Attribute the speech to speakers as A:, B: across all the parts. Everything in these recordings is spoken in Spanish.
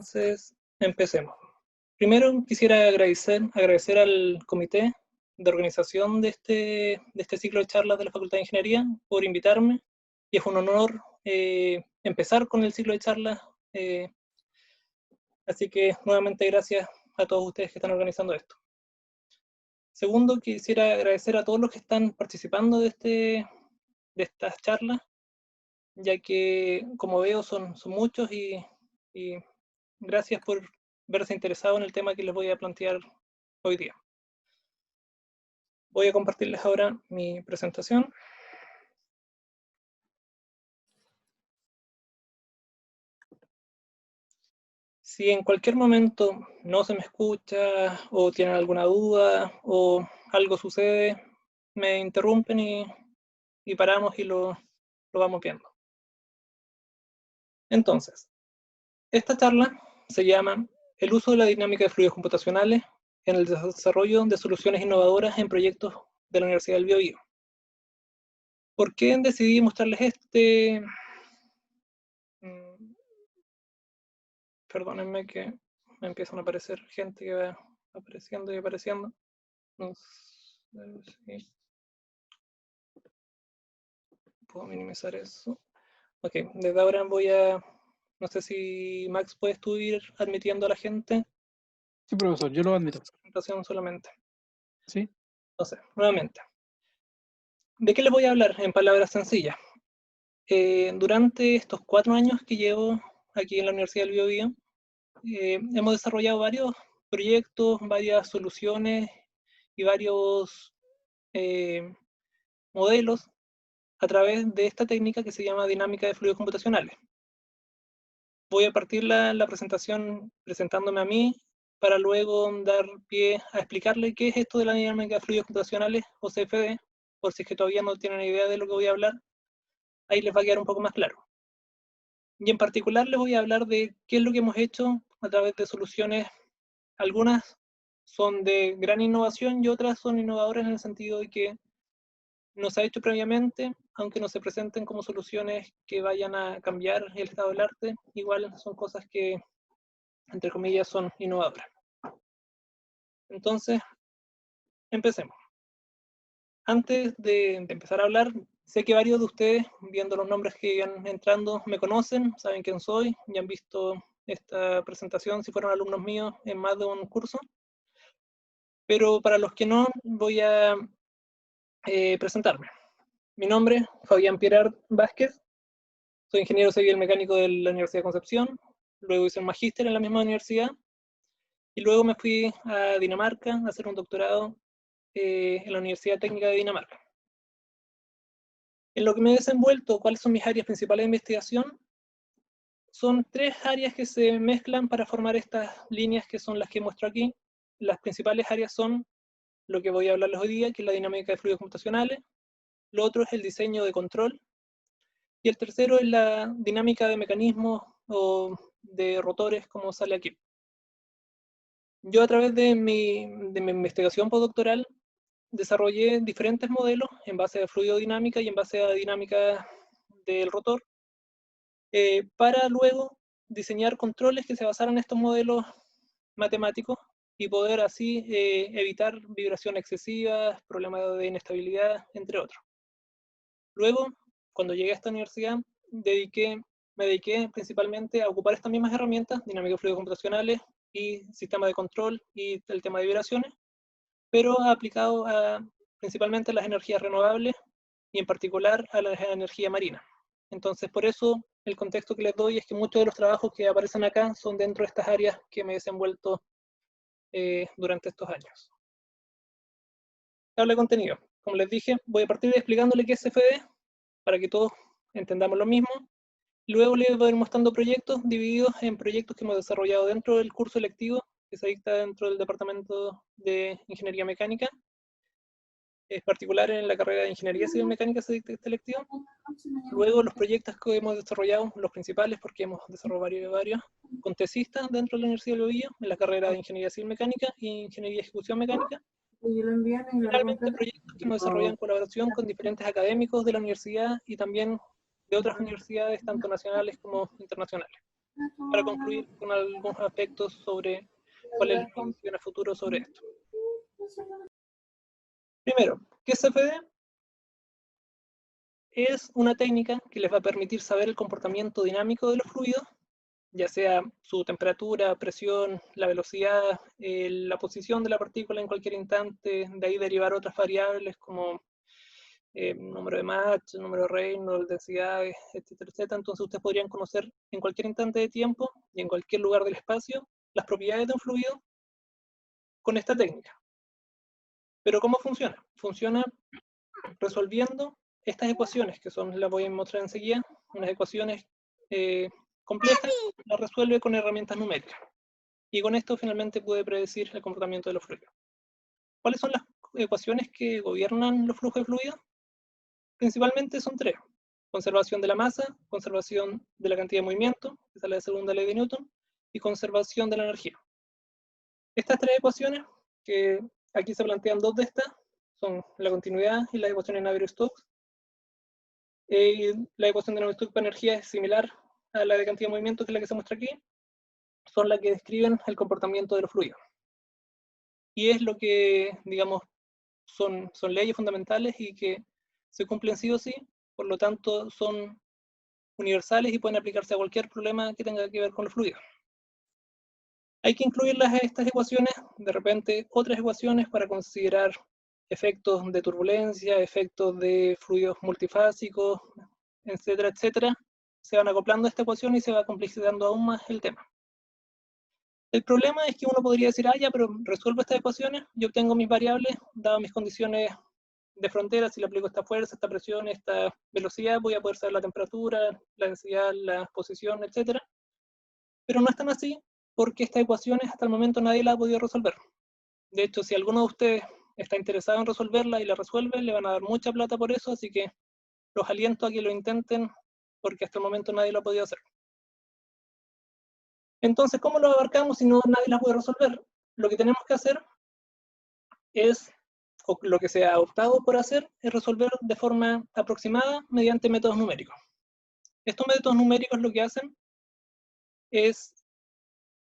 A: Entonces, empecemos. Primero quisiera agradecer al comité de organización de este ciclo de charlas de la Facultad de Ingeniería por invitarme, y es un honor empezar con el ciclo de charlas, así que nuevamente gracias a todos ustedes que están organizando esto. Segundo, quisiera agradecer a todos los que están participando de estas charlas, ya que, como veo, son muchos y gracias por verse interesado en el tema que les voy a plantear hoy día. Voy a compartirles ahora mi presentación. Si en cualquier momento no se me escucha o tienen alguna duda o algo sucede, me interrumpen y paramos y lo vamos viendo. Entonces, esta charla se llama El uso de la dinámica de fluidos computacionales en el desarrollo de soluciones innovadoras en proyectos de la Universidad del Biobío. ¿Por qué decidí mostrarles Perdónenme que me empiezan a aparecer gente que va apareciendo y apareciendo. No sé si puedo minimizar eso. Ok, desde ahora no sé si Max puedes tú ir admitiendo a la gente.
B: Sí, profesor, yo lo admito.
A: Presentación solamente.
B: Sí.
A: Entonces, nuevamente. ¿De qué les voy a hablar en palabras sencillas? Durante estos 4 años que llevo aquí en la Universidad del Biobío, hemos desarrollado varios proyectos, varias soluciones y varios modelos a través de esta técnica que se llama dinámica de fluidos computacionales. Voy a partir la presentación presentándome a mí para luego dar pie a explicarle qué es esto de la dinámica de fluidos computacionales o CFD, por si es que todavía no tienen idea de lo que voy a hablar, ahí les va a quedar un poco más claro. Y en particular les voy a hablar de qué es lo que hemos hecho a través de soluciones. Algunas son de gran innovación y otras son innovadoras en el sentido de que no se ha hecho previamente, aunque no se presenten como soluciones que vayan a cambiar el estado del arte, igual son cosas que, entre comillas, son innovadoras. Entonces, empecemos. Antes de empezar a hablar, sé que varios de ustedes, viendo los nombres que van entrando, me conocen, saben quién soy, ya han visto esta presentación si fueron alumnos míos en más de un curso. Pero para los que no, voy a presentarme. Mi nombre es Fabián Pierart Vázquez, soy ingeniero civil mecánico de la Universidad de Concepción, luego hice un magíster en la misma universidad y luego me fui a Dinamarca a hacer un doctorado en la Universidad Técnica de Dinamarca. En lo que me he desenvuelto, ¿cuáles son mis áreas principales de investigación? Son 3 áreas que se mezclan para formar estas líneas que son las que muestro aquí. Las principales áreas son lo que voy a hablarles hoy día, que es la dinámica de fluidos computacionales. Lo otro es el diseño de control. Y el tercero es la dinámica de mecanismos o de rotores, como sale aquí. Yo a través de mi investigación postdoctoral desarrollé diferentes modelos en base a fluidodinámica y en base a dinámica del rotor, para luego diseñar controles que se basaran en estos modelos matemáticos y poder así evitar vibración excesiva, problemas de inestabilidad, entre otros. Luego, cuando llegué a esta universidad, me dediqué principalmente a ocupar estas mismas herramientas, dinámica de fluidos computacionales y sistema de control y el tema de vibraciones, pero aplicado principalmente a las energías renovables y en particular a la energía marina. Entonces, por eso el contexto que les doy es que muchos de los trabajos que aparecen acá son dentro de estas áreas que me he desenvuelto durante estos años. Tabla de contenido. Como les dije, voy a partir de explicándole qué es CFD, para que todos entendamos lo mismo. Luego les voy a ir mostrando proyectos divididos en proyectos que hemos desarrollado dentro del curso electivo que se dicta dentro del Departamento de Ingeniería Mecánica. En particular en la carrera de Ingeniería Civil Mecánica se dicta este electivo. Luego los proyectos que hemos desarrollado, los principales, porque hemos desarrollado varios, con tesistas dentro de la Universidad de Biobío, en la carrera de Ingeniería Civil Mecánica y Ingeniería de Ejecución Mecánica. Finalmente, proyectos que hemos desarrollado en colaboración con diferentes académicos de la universidad y también de otras universidades, tanto nacionales como internacionales. para concluir con algunos aspectos sobre cuál es la predicción a futuro sobre esto. Primero, ¿qué es CFD? Es una técnica que les va a permitir saber el comportamiento dinámico de los fluidos, ya sea su temperatura, presión, la velocidad, la posición de la partícula en cualquier instante, de ahí derivar otras variables como número de Mach, número de Reynolds, densidades, etcétera, etcétera. Entonces ustedes podrían conocer en cualquier instante de tiempo y en cualquier lugar del espacio las propiedades de un fluido con esta técnica. Pero ¿cómo funciona? Funciona resolviendo estas ecuaciones, que son, las voy a mostrar enseguida, unas ecuaciones complejas, las resuelve con herramientas numéricas. Y con esto finalmente puede predecir el comportamiento de los fluidos. ¿Cuáles son las ecuaciones que gobiernan los flujos de fluidos? Principalmente son tres. Conservación de la masa, conservación de la cantidad de movimiento, esa es la segunda ley de Newton, y conservación de la energía. Estas tres ecuaciones, que aquí se plantean dos de estas, son la continuidad y la ecuación de Navier-Stokes. La ecuación de Navier-Stokes para energía es similar a la de cantidad de movimiento, que es la que se muestra aquí. Son las que describen el comportamiento de los fluidos. Y es lo que, digamos, son leyes fundamentales y que se cumplen sí o sí, por lo tanto son universales y pueden aplicarse a cualquier problema que tenga que ver con los fluidos. Hay que incluirlas a estas ecuaciones, de repente otras ecuaciones para considerar efectos de turbulencia, efectos de fluidos multifásicos, etcétera, etcétera. Se van acoplando a esta ecuación y se va complejizando aún más el tema. El problema es que uno podría decir, ya, pero resuelvo estas ecuaciones, yo obtengo mis variables, dadas mis condiciones de frontera, si le aplico esta fuerza, esta presión, esta velocidad, voy a poder saber la temperatura, la densidad, la posición, etc. Pero no es tan así, porque estas ecuaciones hasta el momento nadie las ha podido resolver. De hecho, si alguno de ustedes está interesado en resolverla y la resuelve, le van a dar mucha plata por eso, así que los aliento a que lo intenten, porque hasta el momento nadie lo ha podido hacer. Entonces, ¿cómo lo abarcamos si no nadie las puede resolver? Lo que tenemos que hacer es, o lo que se ha optado por hacer, es resolver de forma aproximada mediante métodos numéricos. Estos métodos numéricos lo que hacen es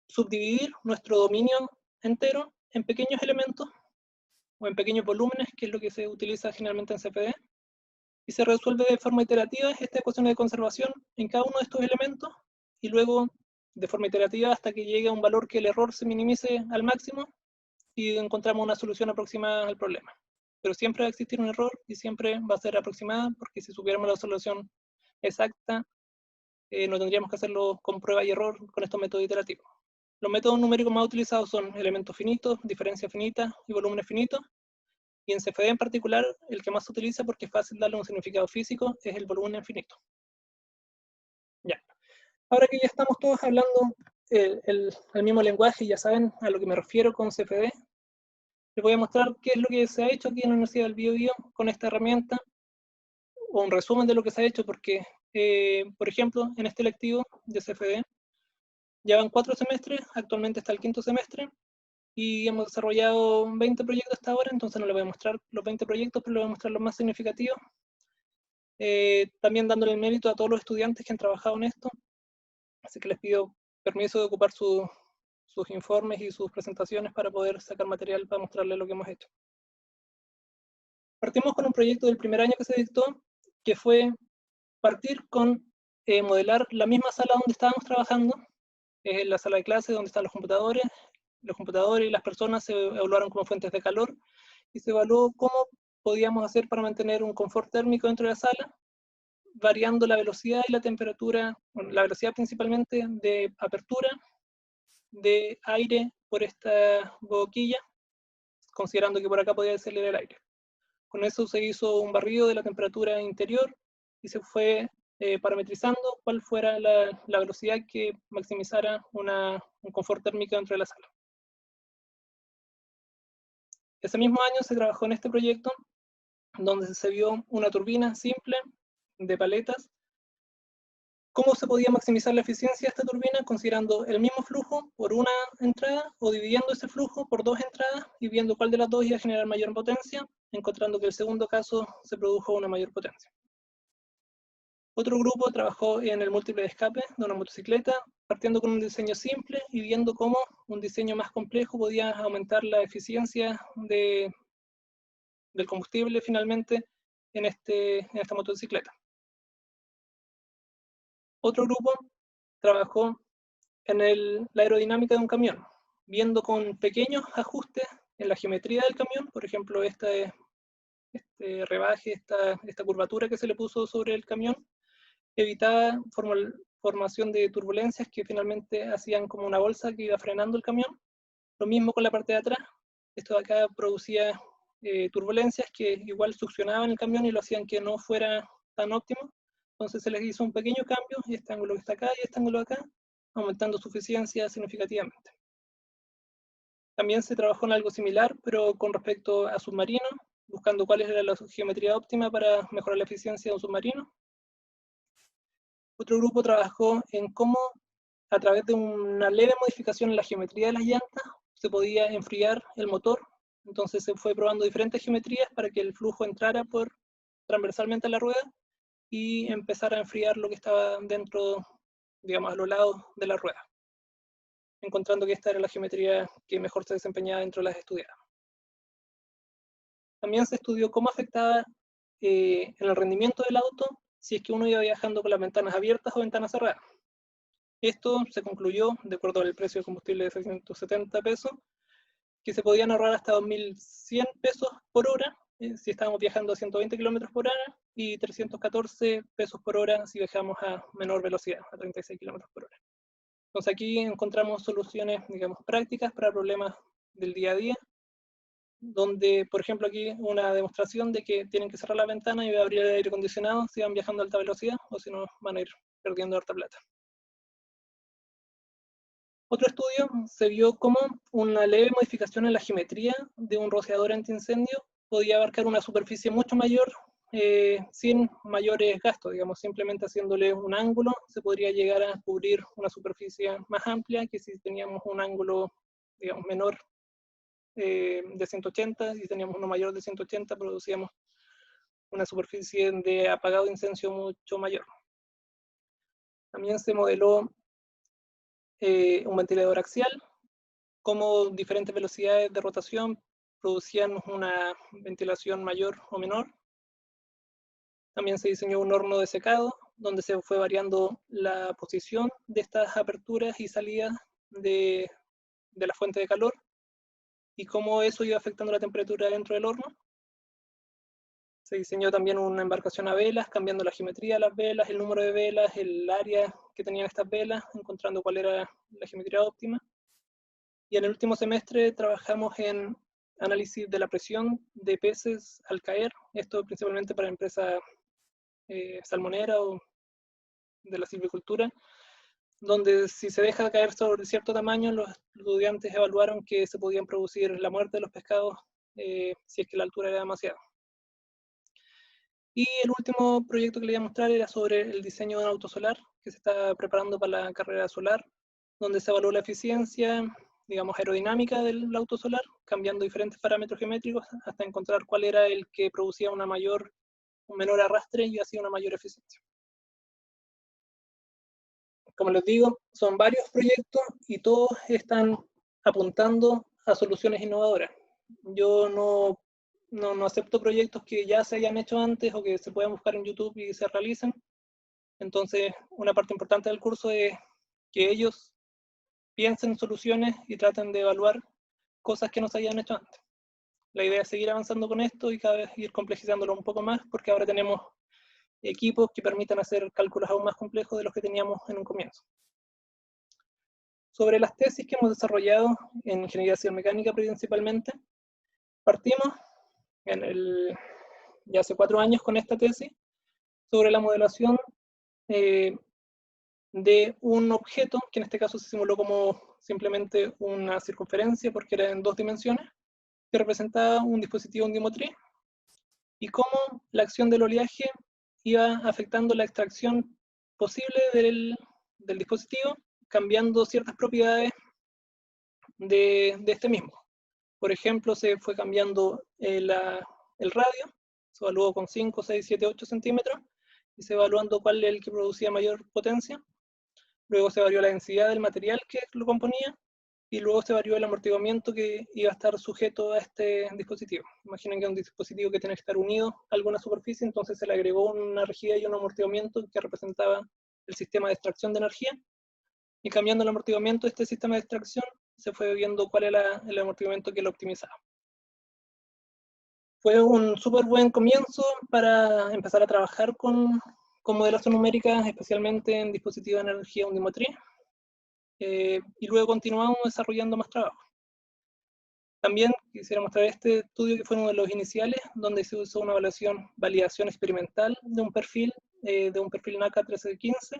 A: subdividir nuestro dominio entero en pequeños elementos o en pequeños volúmenes, que es lo que se utiliza generalmente en CFD, y se resuelve de forma iterativa esta ecuación de conservación en cada uno de estos elementos, y luego de forma iterativa hasta que llegue a un valor que el error se minimice al máximo y encontramos una solución aproximada al problema. Pero siempre va a existir un error y siempre va a ser aproximada, porque si supiéramos la solución exacta, no tendríamos que hacerlo con prueba y error con estos métodos iterativos. Los métodos numéricos más utilizados son elementos finitos, diferencia finita y volúmenes finitos. Y en CFD en particular, el que más se utiliza porque es fácil darle un significado físico es el volumen finito. Ya. Ahora que ya estamos todos hablando el mismo lenguaje y ya saben a lo que me refiero con CFD, les voy a mostrar qué es lo que se ha hecho aquí en la Universidad del Biobío con esta herramienta, o un resumen de lo que se ha hecho, porque, por ejemplo, en este lectivo de CFD, llevan 4 semestres, actualmente está el 5º semestre, y hemos desarrollado 20 proyectos hasta ahora, entonces no les voy a mostrar los 20 proyectos, pero les voy a mostrar los más significativos. También dándole el mérito a todos los estudiantes que han trabajado en esto, así que les pido permiso de ocupar sus informes y sus presentaciones para poder sacar material para mostrarles lo que hemos hecho. Partimos con un proyecto del primer año que se dictó, que fue partir con modelar la misma sala donde estábamos trabajando, la sala de clase donde están los computadores y las personas se evaluaron como fuentes de calor, y se evaluó cómo podíamos hacer para mantener un confort térmico dentro de la sala, variando la velocidad y la temperatura, bueno, la velocidad principalmente de apertura de aire por esta boquilla, considerando que por acá podía salir el aire. Con eso se hizo un barrido de la temperatura interior y se fue parametrizando cuál fuera la velocidad que maximizara un confort térmico dentro de la sala. Ese mismo año se trabajó en este proyecto, donde se vio una turbina simple de paletas. ¿Cómo se podía maximizar la eficiencia de esta turbina? Considerando el mismo flujo por una entrada, o dividiendo ese flujo por 2 entradas y viendo cuál de las dos iba a generar mayor potencia, encontrando que en el segundo caso se produjo una mayor potencia. Otro grupo trabajó en el múltiple de escape de una motocicleta, partiendo con un diseño simple y viendo cómo un diseño más complejo podía aumentar la eficiencia del combustible finalmente en esta motocicleta. Otro grupo trabajó en la aerodinámica de un camión, viendo con pequeños ajustes en la geometría del camión, por ejemplo, este rebaje, esta curvatura que se le puso sobre el camión, evitaba formación de turbulencias que finalmente hacían como una bolsa que iba frenando el camión. Lo mismo con la parte de atrás. Esto de acá producía turbulencias que igual succionaban el camión y lo hacían que no fuera tan óptimo. Entonces se les hizo un pequeño cambio, y este ángulo que está acá y este ángulo acá, aumentando su eficiencia significativamente. También se trabajó en algo similar, pero con respecto a submarinos, buscando cuál era la geometría óptima para mejorar la eficiencia de un submarino. Otro grupo trabajó en cómo, a través de una leve modificación en la geometría de las llantas, se podía enfriar el motor. Entonces se fue probando diferentes geometrías para que el flujo entrara transversalmente a la rueda y empezara a enfriar lo que estaba dentro, digamos, a los lados de la rueda, encontrando que esta era la geometría que mejor se desempeñaba dentro de las estudiadas. También se estudió cómo afectaba en el rendimiento del auto si es que uno iba viajando con las ventanas abiertas o ventanas cerradas. Esto se concluyó, de acuerdo al precio del combustible de 670 pesos, que se podían ahorrar hasta 2.100 pesos por hora si estábamos viajando a 120 km por hora y 314 pesos por hora si viajamos a menor velocidad, a 36 km por hora. Entonces aquí encontramos soluciones, digamos, prácticas para problemas del día a día, donde, por ejemplo, aquí una demostración de que tienen que cerrar la ventana y abrir el aire acondicionado si van viajando a alta velocidad, o si no van a ir perdiendo harta plata. Otro estudio se vio cómo una leve modificación en la geometría de un rociador antiincendio podía abarcar una superficie mucho mayor sin mayores gastos, digamos, simplemente haciéndole un ángulo se podría llegar a cubrir una superficie más amplia que si teníamos un ángulo, digamos, menor de 180, si teníamos uno mayor de 180 producíamos una superficie de apagado de incendio mucho mayor. También se modeló un ventilador axial, cómo diferentes velocidades de rotación producían una ventilación mayor o menor. También se diseñó un horno de secado, donde se fue variando la posición de estas aperturas y salidas de la fuente de calor y cómo eso iba afectando la temperatura dentro del horno. Se diseñó también una embarcación a velas, cambiando la geometría de las velas, el número de velas, el área que tenían estas velas, encontrando cuál era la geometría óptima. Y en el último semestre trabajamos en análisis de la presión de peces al caer, esto principalmente para empresas salmonera o de la silvicultura, donde si se deja caer sobre cierto tamaño, los estudiantes evaluaron que se podían producir la muerte de los pescados si es que la altura era demasiada. Y el último proyecto que le voy a mostrar era sobre el diseño de un auto solar que se está preparando para la carrera solar, donde se evaluó la eficiencia, digamos, aerodinámica del auto solar, cambiando diferentes parámetros geométricos hasta encontrar cuál era el que producía un menor arrastre y así una mayor eficiencia. Como les digo, son varios proyectos y todos están apuntando a soluciones innovadoras. Yo no acepto proyectos que ya se hayan hecho antes o que se puedan buscar en YouTube y se realicen. Entonces, una parte importante del curso es que ellos piensen soluciones y traten de evaluar cosas que no se hayan hecho antes. La idea es seguir avanzando con esto y cada vez ir complejizándolo un poco más, porque ahora tenemos equipos que permitan hacer cálculos aún más complejos de los que teníamos en un comienzo. Sobre las tesis que hemos desarrollado en ingeniería civil mecánica principalmente, partimos ya hace 4 años con esta tesis sobre la modelación de un objeto, que en este caso se simuló como simplemente una circunferencia porque era en 2 dimensiones, que representaba un dispositivo ondimotriz, y cómo la acción del oleaje iba afectando la extracción posible del dispositivo, cambiando ciertas propiedades de este mismo. Por ejemplo, se fue cambiando el radio, se evaluó con 5, 6, 7, 8 centímetros, y y se evaluando cuál es el que producía mayor potencia. Luego se varió la densidad del material que lo componía, y luego se varió el amortiguamiento que iba a estar sujeto a este dispositivo. Imaginen que es un dispositivo que tiene que estar unido a alguna superficie, entonces se le agregó una rigidez y un amortiguamiento que representaba el sistema de extracción de energía, y cambiando el amortiguamiento de este sistema de extracción, se fue viendo cuál era el amortiguamiento que lo optimizaba. Fue un súper buen comienzo para empezar a trabajar con modelación numérica, especialmente en dispositivos de energía undimotriz, y luego continuamos desarrollando más trabajo. También quisiera mostrar este estudio que fue uno de los iniciales, donde se usó una validación experimental de un perfil NACA 1315,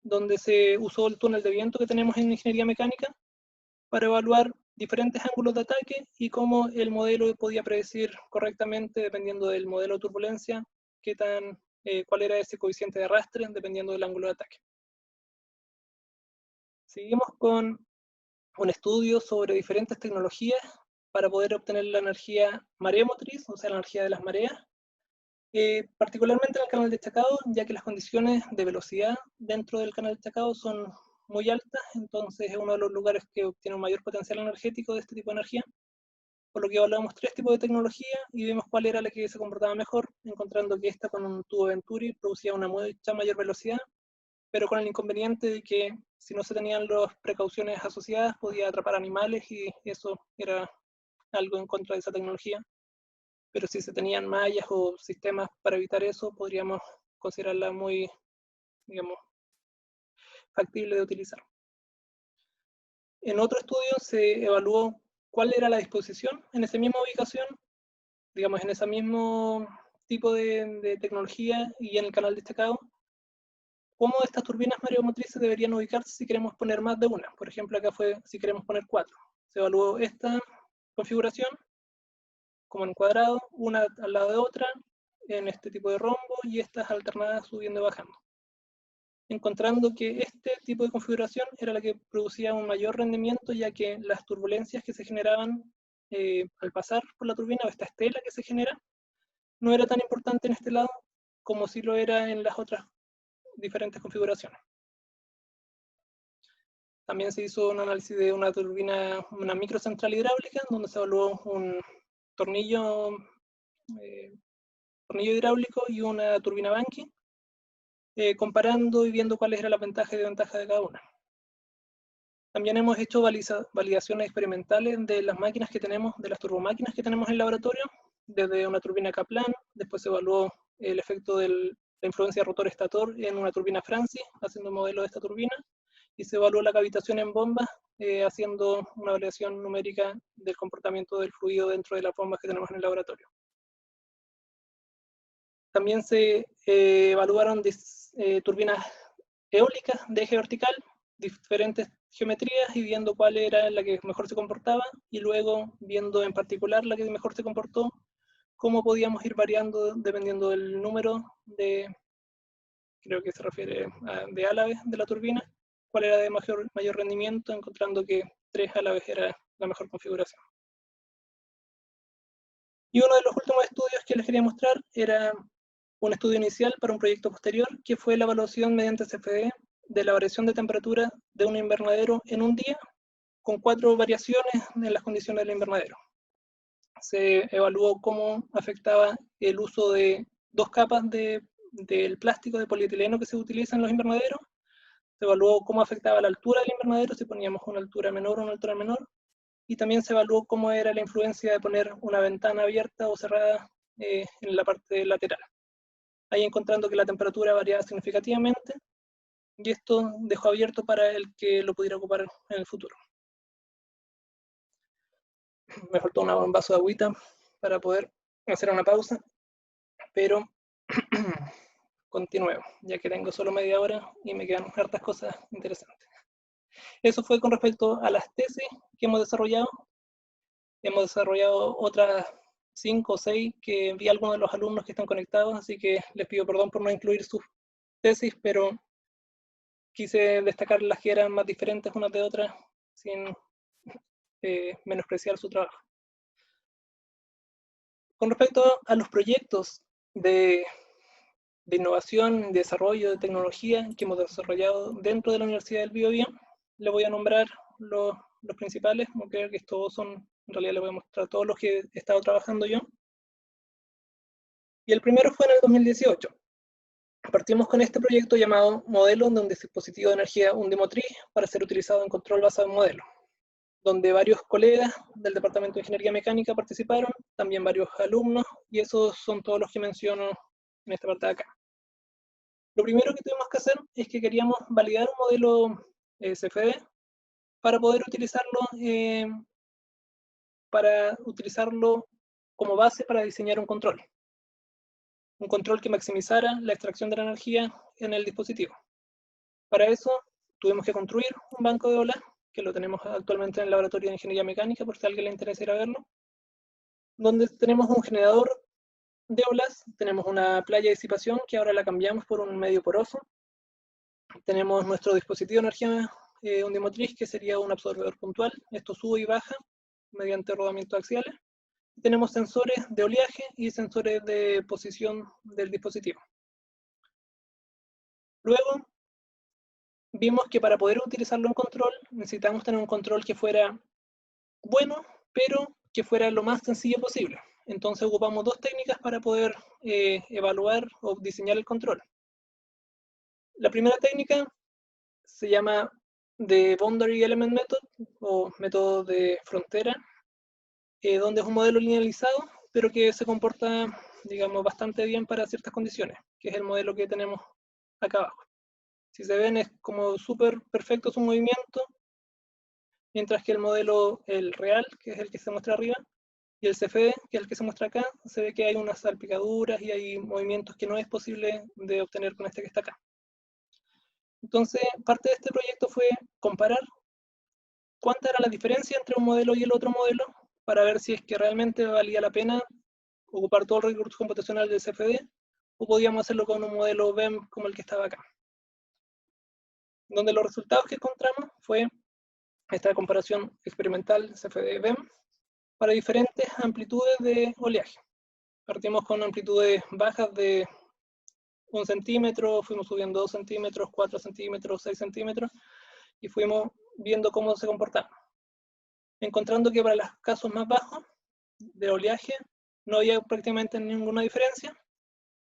A: donde se usó el túnel de viento que tenemos en ingeniería mecánica para evaluar diferentes ángulos de ataque y cómo el modelo podía predecir correctamente, dependiendo del modelo de turbulencia, cuál era ese coeficiente de arrastre, dependiendo del ángulo de ataque. Seguimos con un estudio sobre diferentes tecnologías para poder obtener la energía mareomotriz, o sea, la energía de las mareas, particularmente en el canal destacado, ya que las condiciones de velocidad dentro del canal destacado son muy altas, entonces es uno de los lugares que obtiene un mayor potencial energético de este tipo de energía, por lo que evaluamos 3 tipos de tecnología y vimos cuál era la que se comportaba mejor, encontrando que esta con un tubo Venturi producía una mucha mayor velocidad, pero con el inconveniente de que si no se tenían las precauciones asociadas podía atrapar animales, y eso era algo en contra de esa tecnología. Pero si se tenían mallas o sistemas para evitar eso, podríamos considerarla muy, digamos, factible de utilizar. En otro estudio se evaluó cuál era la disposición en esa misma ubicación, digamos, en ese mismo tipo de tecnología y en el canal destacado, cómo estas turbinas mareomotrices deberían ubicarse si queremos poner más de una. Por ejemplo, acá fue si queremos poner 4. Se evaluó esta configuración como en cuadrado, una al lado de otra, en este tipo de rombo, y estas alternadas subiendo y bajando, encontrando que este tipo de configuración era la que producía un mayor rendimiento, ya que las turbulencias que se generaban al pasar por la turbina, o esta estela que se genera, no era tan importante en este lado como si lo era en las otras diferentes configuraciones. También se hizo un análisis de una turbina, una microcentral hidráulica, donde se evaluó un tornillo hidráulico y una turbina Banking, comparando y viendo cuáles eran las ventajas y desventajas de cada una. También hemos hecho validaciones experimentales de las máquinas que tenemos, de las turbomáquinas que tenemos en el laboratorio, desde una turbina Kaplan, después se evaluó el efecto de la influencia rotor-estator en una turbina Francis, haciendo un modelo de esta turbina, y se evaluó la cavitación en bombas, haciendo una validación numérica del comportamiento del fluido dentro de las bombas que tenemos en el laboratorio. También se evaluaron turbinas eólicas de eje vertical, diferentes geometrías, y viendo cuál era la que mejor se comportaba, y luego viendo en particular la que mejor se comportó, cómo podíamos ir variando dependiendo del número de, creo que se refiere de álabes de la turbina, cuál era de mayor rendimiento, encontrando que 3 álabes era la mejor configuración. Y uno de los últimos estudios que les quería mostrar era un estudio inicial para un proyecto posterior, que fue la evaluación mediante CFD de la variación de temperatura de un invernadero en un día, con 4 variaciones en las condiciones del invernadero. Se evaluó cómo afectaba el uso de 2 capas del plástico de polietileno que se utiliza en los invernaderos. Se evaluó cómo afectaba la altura del invernadero, si poníamos una altura menor o una altura menor, y también se evaluó cómo era la influencia de poner una ventana abierta o cerrada en la parte lateral. Ahí encontrando que la temperatura variaba significativamente, y esto dejó abierto para el que lo pudiera ocupar en el futuro. Me faltó un vaso de agüita para poder hacer una pausa, pero continuemos, ya que tengo solo media hora y me quedan hartas cosas interesantes. Eso fue con respecto a las tesis que hemos desarrollado. Hemos desarrollado otras 5 o 6 que vi a algunos de los alumnos que están conectados, así que les pido perdón por no incluir sus tesis, pero quise destacar las que eran más diferentes unas de otras sin menospreciar su trabajo. Con respecto a los proyectos de de innovación, de desarrollo, de tecnología que hemos desarrollado dentro de la Universidad del Biobío. Le voy a nombrar los principales, como creo que estos son, en realidad les voy a mostrar todos los que he estado trabajando yo. Y el primero fue en el 2018. Partimos con este proyecto llamado Modelo de un dispositivo de energía undimotriz para ser utilizado en control basado en modelo, donde varios colegas del Departamento de Ingeniería Mecánica participaron, también varios alumnos, y esos son todos los que menciono en esta parte de acá. Lo primero que tuvimos que hacer es que queríamos validar un modelo CFD para poder utilizarlo como base para diseñar un control que maximizara la extracción de la energía en el dispositivo. Para eso tuvimos que construir un banco de olas, que lo tenemos actualmente en el Laboratorio de Ingeniería Mecánica, por si a alguien le interesa ir a verlo, donde tenemos un generador de olas, tenemos una playa de disipación, que ahora la cambiamos por un medio poroso, tenemos nuestro dispositivo de energía undimotriz, que sería un absorbedor puntual, esto sube y baja mediante rodamientos axiales, tenemos sensores de oleaje y sensores de posición del dispositivo. Luego, vimos que para poder utilizarlo en control, necesitamos tener un control que fuera bueno, pero que fuera lo más sencillo posible. Entonces ocupamos dos técnicas para poder evaluar o diseñar el control. La primera técnica se llama The Boundary Element Method, o método de frontera, donde es un modelo linealizado, pero que se comporta, digamos, bastante bien para ciertas condiciones, que es el modelo que tenemos acá abajo. Si se ven, es como súper perfecto su movimiento, mientras que el modelo, el real, que es el que se muestra arriba, y el CFD, que es el que se muestra acá, se ve que hay unas salpicaduras y hay movimientos que no es posible de obtener con este que está acá. Entonces, parte de este proyecto fue comparar cuánta era la diferencia entre un modelo y el otro modelo, para ver si es que realmente valía la pena ocupar todo el recurso computacional del CFD, o podíamos hacerlo con un modelo BEM como el que estaba acá. Donde los resultados que encontramos fue esta comparación experimental CFD-BEM para diferentes amplitudes de oleaje. Partimos con amplitudes bajas de 1 centímetro, fuimos subiendo 2 centímetros, 4 centímetros, 6 centímetros, y fuimos viendo cómo se comportaba. Encontrando que para los casos más bajos de oleaje no había prácticamente ninguna diferencia,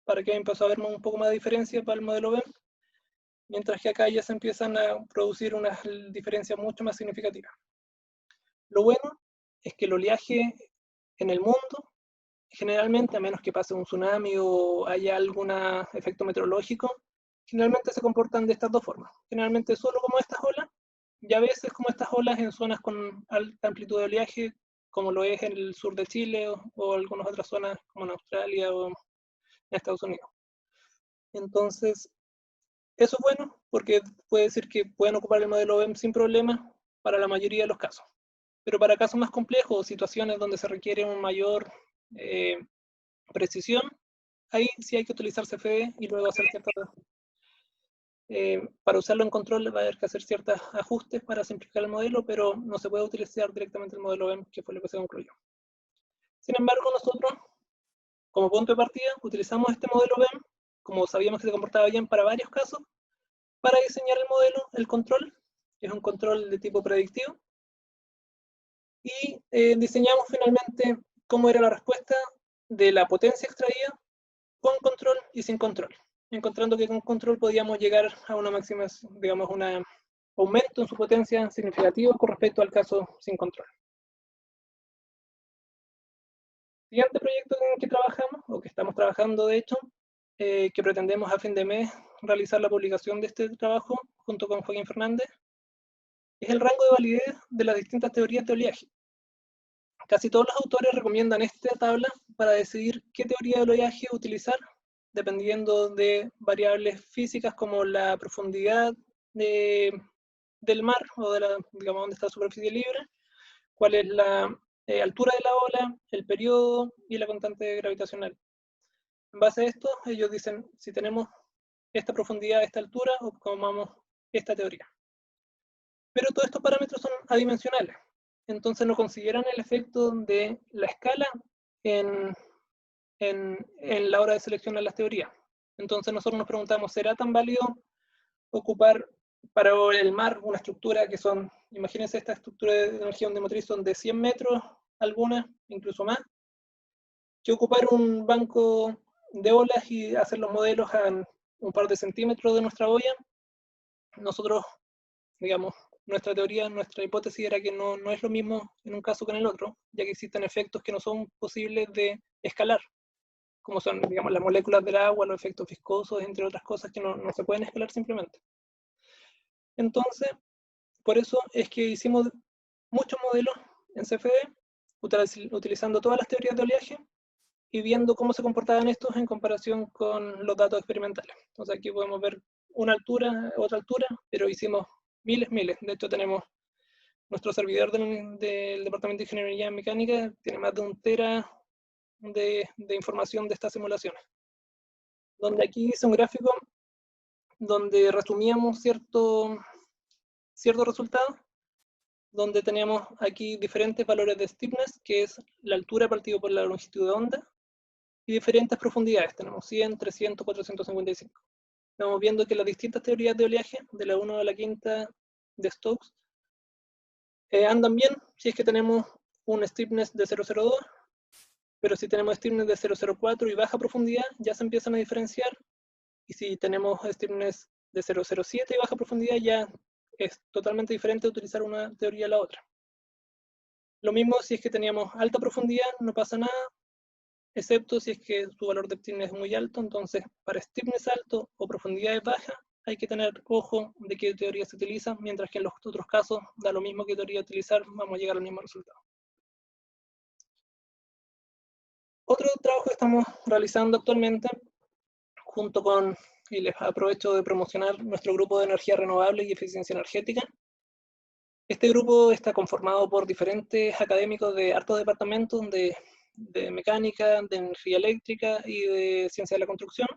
A: para que empezó a haber un poco más de diferencia para el modelo BEM, mientras que acá ya se empiezan a producir unas diferencias mucho más significativas. Lo bueno es que el oleaje en el mundo, generalmente, a menos que pase un tsunami o haya algún efecto meteorológico, generalmente se comportan de estas dos formas. Generalmente solo como estas olas, y a veces como estas olas en zonas con alta amplitud de oleaje, como lo es en el sur de Chile o algunas otras zonas como en Australia o en Estados Unidos. Entonces, eso es bueno porque puede decir que pueden ocupar el modelo BEM sin problema para la mayoría de los casos. Pero para casos más complejos o situaciones donde se requiere una mayor precisión, ahí sí hay que utilizar CFD y luego hacer ciertas... para usarlo en control va a haber que hacer ciertos ajustes para simplificar el modelo, pero no se puede utilizar directamente el modelo BEM, que fue lo que se concluyó. Sin embargo, nosotros, como punto de partida, utilizamos este modelo BEM, como sabíamos que se comportaba bien para varios casos, para diseñar el modelo, el control, que es un control de tipo predictivo, y diseñamos finalmente cómo era la respuesta de la potencia extraída con control y sin control, encontrando que con control podíamos llegar a una máxima, digamos, un aumento en su potencia significativo con respecto al caso sin control. Siguiente proyecto en el que trabajamos, o que estamos trabajando de hecho, que pretendemos a fin de mes realizar la publicación de este trabajo junto con Joaquín Fernández, es el rango de validez de las distintas teorías de oleaje. Casi todos los autores recomiendan esta tabla para decidir qué teoría de oleaje utilizar, dependiendo de variables físicas como la profundidad del mar, o de digamos, dónde está la superficie libre, cuál es la altura de la ola, el periodo y la constante gravitacional. En base a esto, ellos dicen, si tenemos esta profundidad, esta altura, ocupamos esta teoría. Pero todos estos parámetros son adimensionales, entonces no consideran el efecto de la escala en la hora de seleccionar las teorías. Entonces nosotros nos preguntamos, ¿será tan válido ocupar para el mar una estructura que son, imagínense esta estructura de energía ondimotriz son de 100 metros, algunas, incluso más, que ocupar un banco de olas y hacer los modelos a un par de centímetros de nuestra olla? Nosotros, digamos, nuestra teoría, nuestra hipótesis era que no es lo mismo en un caso que en el otro, ya que existen efectos que no son posibles de escalar, como son, digamos, las moléculas del agua, los efectos viscosos, entre otras cosas que no se pueden escalar simplemente. Entonces, por eso es que hicimos muchos modelos en CFD, utilizando todas las teorías de oleaje y viendo cómo se comportaban estos en comparación con los datos experimentales. Entonces aquí podemos ver una altura, otra altura, pero hicimos miles. De hecho tenemos nuestro servidor del Departamento de Ingeniería Mecánica, tiene más de 1 tera de información de estas simulaciones. Donde aquí hice un gráfico donde resumíamos ciertos resultados, donde tenemos aquí diferentes valores de stiffness, que es la altura partido por la longitud de onda, y diferentes profundidades. Tenemos 100, 300, 455. Estamos viendo que las distintas teorías de oleaje, de la 1 a la 5 de Stokes, andan bien si es que tenemos un stiffness de 0,02, pero si tenemos stiffness de 0,04 y baja profundidad, ya se empiezan a diferenciar, y si tenemos stiffness de 0,07 y baja profundidad, ya es totalmente diferente utilizar una teoría a la otra. Lo mismo si es que teníamos alta profundidad, no pasa nada, excepto si es que su valor de stiffness es muy alto. Entonces, para stiffness alto o profundidades bajas, hay que tener ojo de qué teoría se utiliza, mientras que en los otros casos, da lo mismo qué teoría utilizar, vamos a llegar al mismo resultado. Otro trabajo que estamos realizando actualmente, junto con, y les aprovecho de promocionar nuestro grupo de energía renovable y eficiencia energética. Este grupo está conformado por diferentes académicos de hartos departamentos de mecánica, de energía eléctrica y de ciencia de la construcción,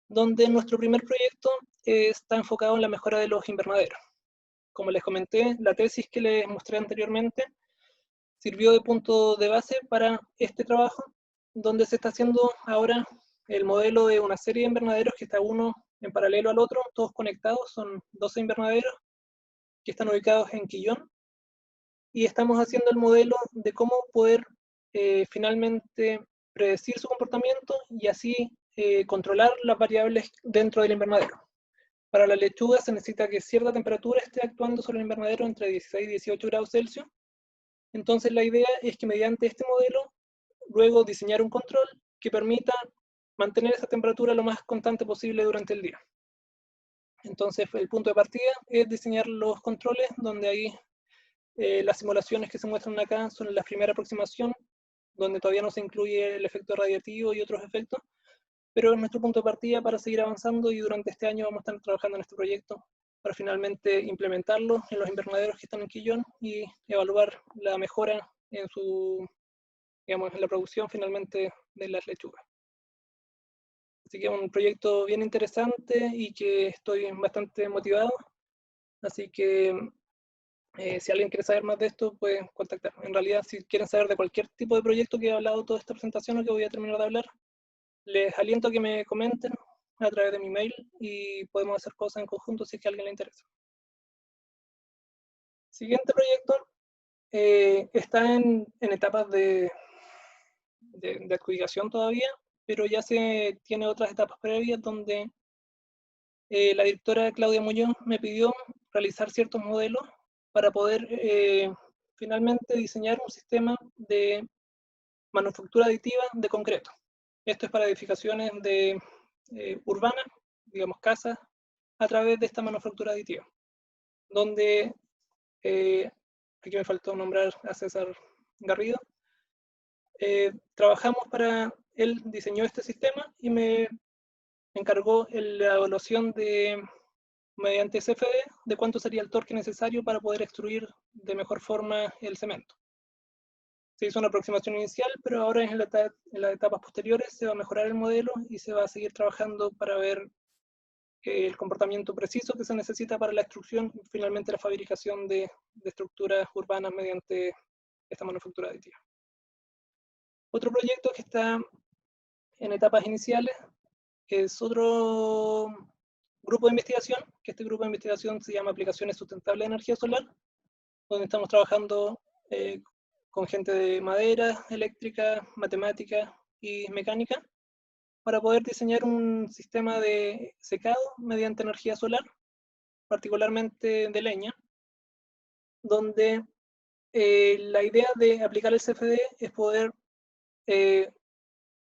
A: donde nuestro primer proyecto está enfocado en la mejora de los invernaderos. Como les comenté, la tesis que les mostré anteriormente sirvió de punto de base para este trabajo, donde se está haciendo ahora el modelo de una serie de invernaderos que está uno en paralelo al otro, todos conectados, son 12 invernaderos que están ubicados en Quillón, y estamos haciendo el modelo de cómo poder finalmente predecir su comportamiento y así controlar las variables dentro del invernadero. Para la lechuga se necesita que cierta temperatura esté actuando sobre el invernadero entre 16 y 18 grados Celsius. Entonces la idea es que mediante este modelo, luego diseñar un control que permita mantener esa temperatura lo más constante posible durante el día. Entonces el punto de partida es diseñar los controles, donde ahí las simulaciones que se muestran acá son la primera aproximación, donde todavía no se incluye el efecto radiativo y otros efectos, pero es nuestro punto de partida para seguir avanzando, y durante este año vamos a estar trabajando en este proyecto para finalmente implementarlo en los invernaderos que están en Quillón y evaluar la mejora en su, digamos, en la producción finalmente de las lechugas. Así que es un proyecto bien interesante y que estoy bastante motivado. Así que si alguien quiere saber más de esto, pueden contactarme. En realidad, si quieren saber de cualquier tipo de proyecto que he hablado toda esta presentación o que voy a terminar de hablar, les aliento a que me comenten a través de mi mail y podemos hacer cosas en conjunto si es que a alguien le interesa. Siguiente proyecto está en etapas de adjudicación todavía, pero ya se tiene otras etapas previas donde la directora Claudia Muñoz me pidió realizar ciertos modelos para poder finalmente diseñar un sistema de manufactura aditiva de concreto. Esto es para edificaciones urbanas, digamos casas, a través de esta manufactura aditiva, donde, aquí me faltó nombrar a César Garrido, trabajamos para, él diseñó este sistema y me encargó la evaluación mediante CFD de cuánto sería el torque necesario para poder extruir de mejor forma el cemento. Se hizo una aproximación inicial, pero ahora en las etapas posteriores se va a mejorar el modelo y se va a seguir trabajando para ver el comportamiento preciso que se necesita para la extrusión y finalmente la fabricación de estructuras urbanas mediante esta manufactura aditiva. Otro proyecto que está en etapas iniciales es otro grupo de investigación, que este grupo de investigación se llama Aplicaciones Sustentables de Energía Solar, donde estamos trabajando con gente de madera, eléctrica, matemática y mecánica, para poder diseñar un sistema de secado mediante energía solar, particularmente de leña, donde la idea de aplicar el CFD es poder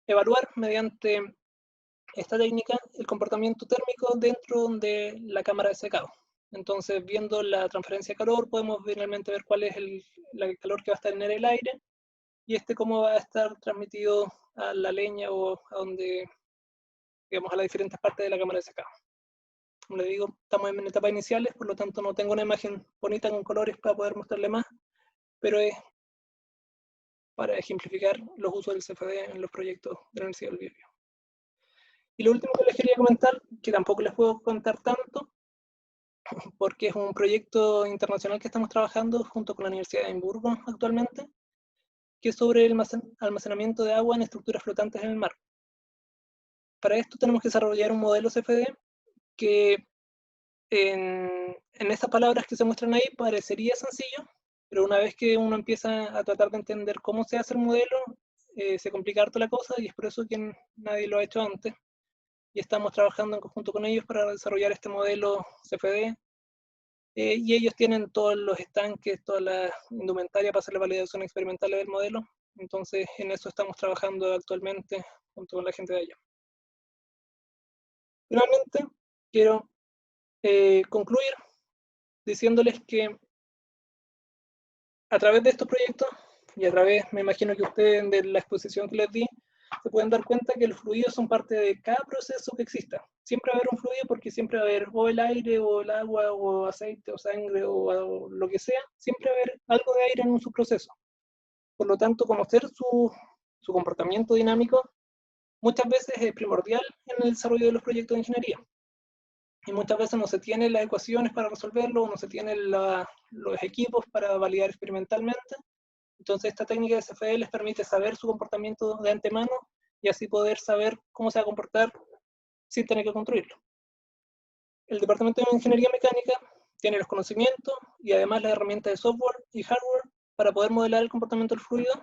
A: evaluar mediante esta técnica el comportamiento térmico dentro de la cámara de secado. Entonces, viendo la transferencia de calor, podemos finalmente ver cuál es el calor que va a estar en el aire y cómo va a estar transmitido a la leña o a donde, digamos, a las diferentes partes de la cámara de secado. Como les digo, estamos en etapas iniciales, por lo tanto no tengo una imagen bonita con colores para poder mostrarle más, pero es para ejemplificar los usos del CFD en los proyectos de la Universidad del Biobío. Y lo último que les quería comentar, que tampoco les puedo contar tanto, porque es un proyecto internacional que estamos trabajando junto con la Universidad de Edimburgo actualmente, que es sobre el almacenamiento de agua en estructuras flotantes en el mar. Para esto tenemos que desarrollar un modelo CFD que en estas palabras que se muestran ahí parecería sencillo, pero una vez que uno empieza a tratar de entender cómo se hace el modelo, se complica harto la cosa y es por eso que nadie lo ha hecho antes. Y estamos trabajando en conjunto con ellos para desarrollar este modelo CFD. Y ellos tienen todos los estanques, toda la indumentaria para hacer la validación experimental del modelo. Entonces, en eso estamos trabajando actualmente junto con la gente de allá. Finalmente, quiero concluir diciéndoles que a través de estos proyectos, y a través, me imagino que ustedes de la exposición que les di, se pueden dar cuenta que los fluidos son parte de cada proceso que exista. Siempre va a haber un fluido porque siempre va a haber o el aire, o el agua, o aceite, o sangre, o lo que sea. Siempre va a haber algo de aire en un subproceso. Por lo tanto, conocer su comportamiento dinámico muchas veces es primordial en el desarrollo de los proyectos de ingeniería. Y muchas veces no se tienen las ecuaciones para resolverlo, no se tienen los equipos para validar experimentalmente. Entonces, esta técnica de CFD les permite saber su comportamiento de antemano y así poder saber cómo se va a comportar sin tener que construirlo. El Departamento de Ingeniería Mecánica tiene los conocimientos y además las herramientas de software y hardware para poder modelar el comportamiento del fluido.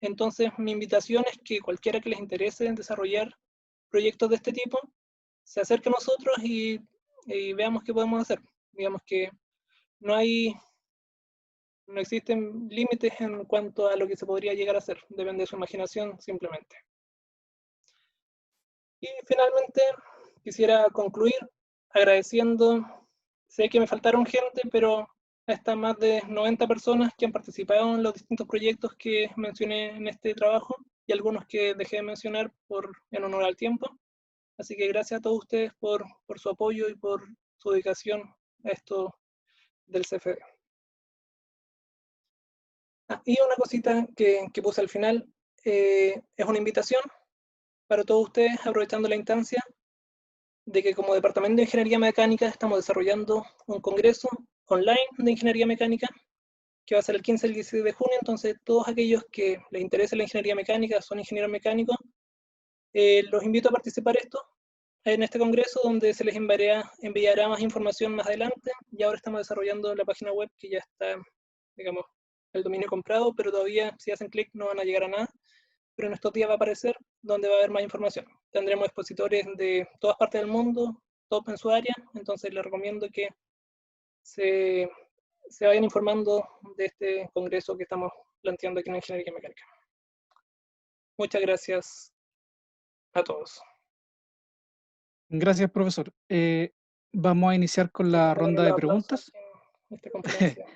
A: Entonces, mi invitación es que cualquiera que les interese en desarrollar proyectos de este tipo, se acerque a nosotros y veamos qué podemos hacer. Digamos que no existen límites en cuanto a lo que se podría llegar a hacer, depende de su imaginación simplemente. Y finalmente quisiera concluir agradeciendo, sé que me faltaron gente, pero están más de 90 personas que han participado en los distintos proyectos que mencioné en este trabajo y algunos que dejé de mencionar en honor al tiempo. Así que gracias a todos ustedes por su apoyo y por su dedicación a esto del CFD. Y una cosita que puse al final, es una invitación para todos ustedes, aprovechando la instancia, de que como Departamento de Ingeniería Mecánica estamos desarrollando un congreso online de Ingeniería Mecánica, que va a ser el 15 y el 16 de junio, entonces todos aquellos que les interese la ingeniería mecánica, son ingenieros mecánicos, los invito a participar en este congreso, donde se les enviará más información más adelante, y ahora estamos desarrollando la página web que ya está, digamos, el dominio comprado, pero todavía si hacen clic no van a llegar a nada, pero en estos días va a aparecer donde va a haber más información. Tendremos expositores de todas partes del mundo, top en su área, entonces les recomiendo que se vayan informando de este congreso que estamos planteando aquí en Ingeniería Mecánica. Muchas gracias a todos.
B: Gracias, profesor. Vamos a iniciar con la ronda de preguntas.
A: Esta conferencia.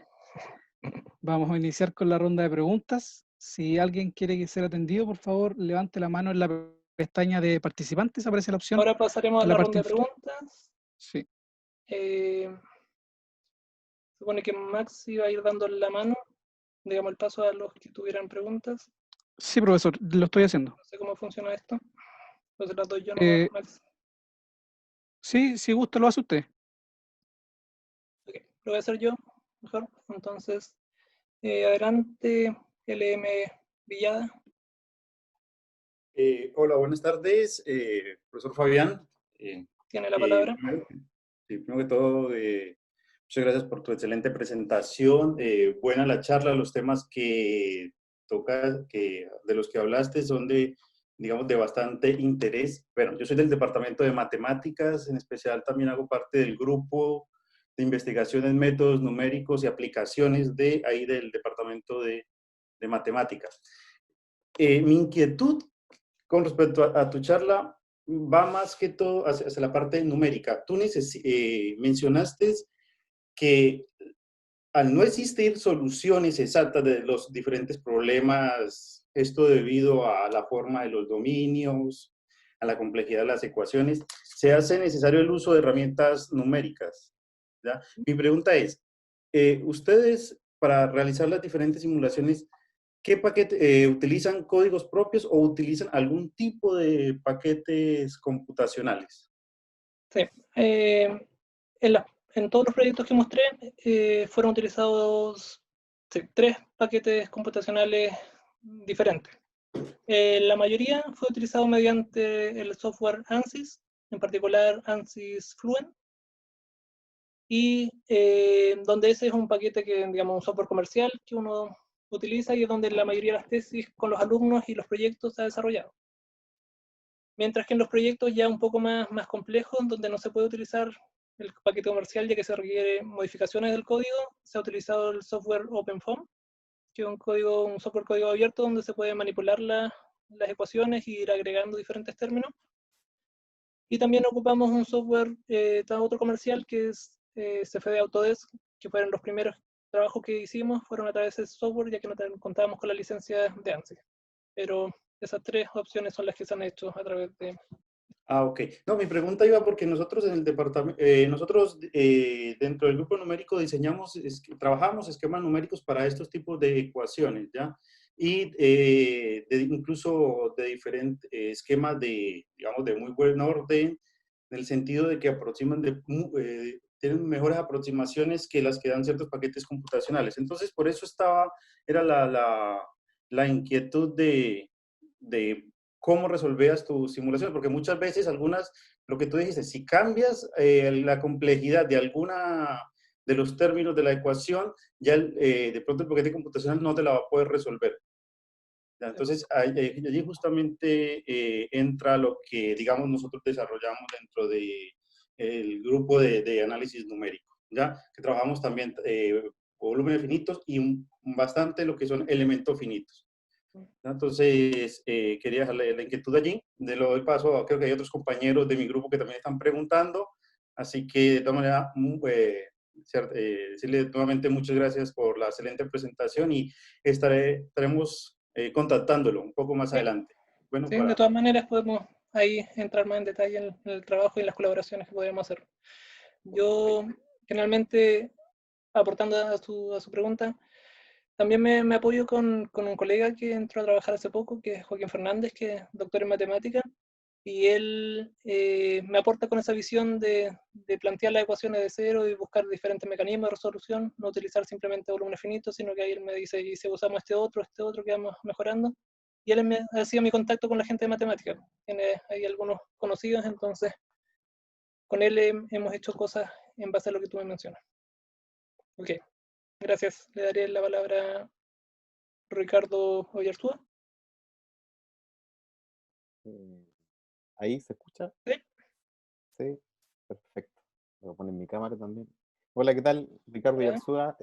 B: Vamos a iniciar con la ronda de preguntas. Si alguien quiere ser atendido, por favor, levante la mano en la pestaña de participantes. Aparece la opción.
A: Ahora pasaremos a
B: en
A: la
B: la
A: ronda
B: parte
A: de preguntas.
B: Sí.
A: Supone que Max iba a ir dando la mano, digamos, el paso a los que tuvieran preguntas.
B: Sí, profesor, lo estoy haciendo.
A: No sé cómo funciona esto. Entonces las doy yo
B: Eh,
A: nomás, Max.
B: Sí, si gusta, lo hace usted.
A: Ok, lo voy a hacer yo, mejor. Entonces, adelante, LM Villada.
C: Hola, buenas tardes, profesor Fabián.
A: Tiene la palabra.
C: Primero que todo, muchas gracias por tu excelente presentación. Buena la charla, los temas que tocas, de los que hablaste son de, digamos, de bastante interés. Bueno, yo soy del departamento de matemáticas, en especial también hago parte del grupo de investigación en métodos numéricos y aplicaciones del departamento de matemáticas. Mi inquietud con respecto a tu charla va más que todo hacia la parte numérica. Tú mencionaste que al no existir soluciones exactas de los diferentes problemas, esto debido a la forma de los dominios, a la complejidad de las ecuaciones, se hace necesario el uso de herramientas numéricas, ¿ya? Mi pregunta es, ustedes para realizar las diferentes simulaciones, ¿qué paquete utilizan códigos propios o utilizan algún tipo de paquetes computacionales?
A: Sí. En todos los proyectos que mostré fueron utilizados sí, 3 paquetes computacionales diferentes. La mayoría fue utilizado mediante el software ANSYS, en particular ANSYS Fluent, y donde ese es un paquete que, digamos, un software comercial que uno utiliza y es donde la mayoría de las tesis con los alumnos y los proyectos se ha desarrollado. Mientras que en los proyectos ya un poco más complejos, donde no se puede utilizar el paquete comercial ya que se requiere modificaciones del código, se ha utilizado el software OpenFOAM, que es un software código abierto donde se puede manipular las ecuaciones y ir agregando diferentes términos. Y también ocupamos un software, otro comercial, que es CFD Autodesk, que fueron los primeros trabajos que hicimos, fueron a través de ese software, ya que no contábamos con la licencia de ANSYS. Pero esas 3 opciones son las que se han hecho a través de...
C: Ah, ok. No, mi pregunta iba porque nosotros en el departamento, dentro del grupo numérico trabajamos esquemas numéricos para estos tipos de ecuaciones, ¿ya? Y incluso de diferentes esquemas digamos, de muy buen orden, en el sentido de que tienen mejores aproximaciones que las que dan ciertos paquetes computacionales. Entonces, por eso era la inquietud de cómo resolvías tu simulación, porque muchas veces lo que tú dijiste, si cambias la complejidad de alguna de los términos de la ecuación, ya de pronto el paquete computacional no te la va a poder resolver. ¿Ya? Entonces, allí justamente entra lo que, digamos, nosotros desarrollamos dentro del grupo de análisis numérico, ¿ya? Que trabajamos también volúmenes finitos y bastante lo que son elementos finitos. Entonces, quería dejarle la inquietud allí. De lo del paso, creo que hay otros compañeros de mi grupo que también están preguntando. Así que, de todas maneras, decirle nuevamente muchas gracias por la excelente presentación y estaremos contactándolo un poco más
A: Sí,
C: adelante. Bueno,
A: sí, de todas maneras podemos ahí entrar más en detalle en el trabajo y en las colaboraciones que podríamos hacer. Yo, generalmente, aportando a su pregunta, también me apoyo con un colega que entró a trabajar hace poco, que es Joaquín Fernández, que es doctor en matemática, y él me aporta con esa visión de plantear las ecuaciones de cero y buscar diferentes mecanismos de resolución, no utilizar simplemente volúmenes finitos, sino que ahí él me dice, y si usamos este otro que vamos mejorando. Y él me hacía mi contacto con la gente de matemática. Tiene ahí algunos conocidos, entonces con él hemos hecho cosas en base a lo que tú me mencionas. Ok, gracias. Le daré la palabra a Ricardo Oyarzúa.
D: ¿Ahí se escucha?
A: Sí.
D: Sí, perfecto. Voy a poner mi cámara también. Hola, ¿qué tal? Ricardo
A: Hola.
D: Yarzúa,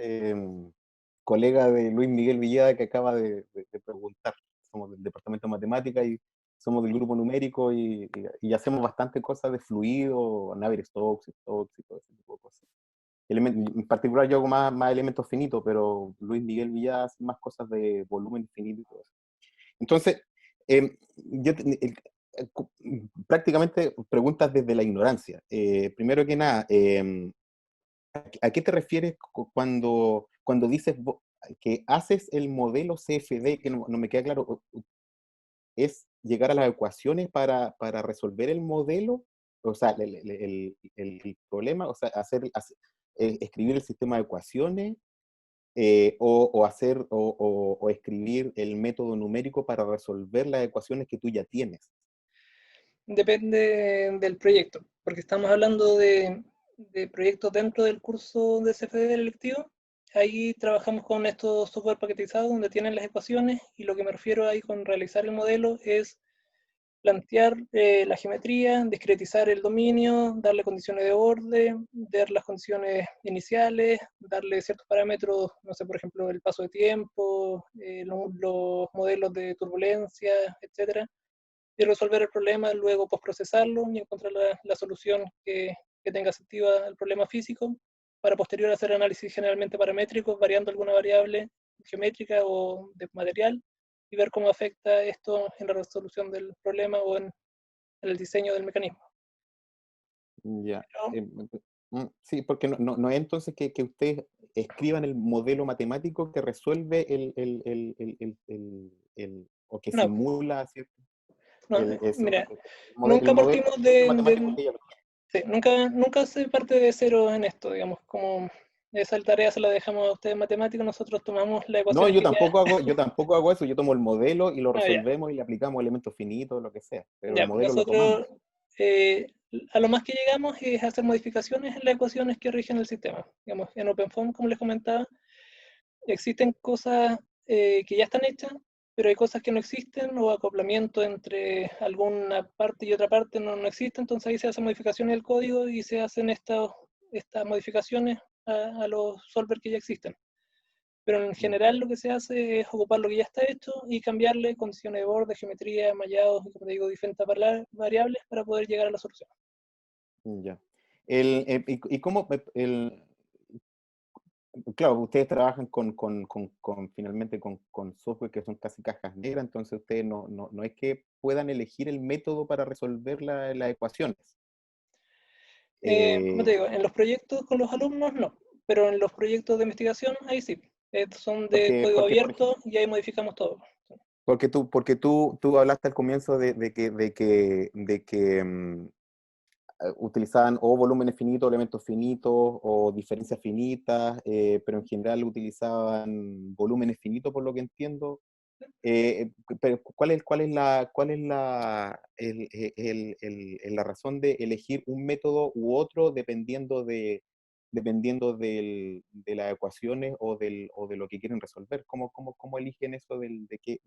D: colega de Luis Miguel Villada, que acaba de preguntar. Somos del Departamento de Matemática y somos del grupo numérico y hacemos bastante cosas de fluido, Navier-Stokes y todo ese tipo de cosas. En particular yo hago más elementos finitos, pero Luis Miguel Villada hace más cosas de volumen finito y todo eso. Entonces, prácticamente preguntas desde la ignorancia. Primero que nada, ¿a qué te refieres cuando dices que haces el modelo CFD, que no me queda claro? ¿Es llegar a las ecuaciones para resolver el modelo? O sea, el problema, o sea, escribir el sistema de ecuaciones. o hacer o escribir el método numérico para resolver las ecuaciones que tú ya tienes?
A: Depende del proyecto, porque estamos hablando de proyectos dentro del curso de CFD del electivo. Ahí trabajamos con estos software paquetizados donde tienen las ecuaciones, y lo que me refiero ahí con realizar el modelo es plantear la geometría, discretizar el dominio, darle condiciones de orden, dar las condiciones iniciales, darle ciertos parámetros, no sé, por ejemplo, el paso de tiempo, los modelos de turbulencia, etcétera, y resolver el problema, luego postprocesarlo y encontrar la solución que tenga sentido al problema físico, para posterior hacer análisis generalmente paramétricos, variando alguna variable geométrica o de material, y ver cómo afecta esto en la resolución del problema o en el diseño del mecanismo.
D: Ya.
A: Pero,
D: Sí, porque no es entonces que ustedes escriban el modelo matemático que resuelve o que
A: no,
D: simula, ¿cierto?
A: no,
D: Eso,
A: mira,
D: el
A: nunca
D: modelo
A: partimos
D: matemático que ya lo
A: sí, nunca se parte de cero en esto, digamos, como esa tarea se la dejamos a ustedes matemáticos, nosotros tomamos las
D: No,
A: ecuaciones que ya,
D: yo tampoco hago eso, yo tomo el modelo y lo
A: no, ya,
D: resolvemos y le aplicamos elementos finitos, lo que sea, pero el
A: ya, pues
D: modelo lo tomamos.
A: nosotros a lo más que llegamos es hacer modificaciones en las ecuaciones que rigen el sistema. Digamos, en OpenFOAM, como les comentaba, existen cosas que ya están hechas, pero hay cosas que no existen, o acoplamiento entre alguna parte y otra parte no existe, entonces ahí se hacen modificaciones del código y se hacen estas modificaciones a los solvers que ya existen. Pero en general lo que se hace es ocupar lo que ya está hecho y cambiarle condiciones de borde, geometría, mallados, y como te digo, diferentes variables para poder llegar a la solución.
D: Ya. ¿Y cómo claro, ustedes trabajan finalmente con software que son casi cajas negras, entonces ustedes no es que puedan elegir el método para resolver las ecuaciones.
A: Como te digo, en los proyectos con los alumnos no, pero en los proyectos de investigación ahí sí. Son de código
D: Por ejemplo,
A: abierto y ahí modificamos todo.
D: tú hablaste al comienzo de que utilizaban o volúmenes finitos, elementos finitos, o diferencias finitas, pero en general utilizaban volúmenes finitos, por lo que entiendo. Pero ¿cuál es la razón de elegir un método u otro dependiendo de las ecuaciones o de lo que quieren resolver? ¿Cómo eligen eso de qué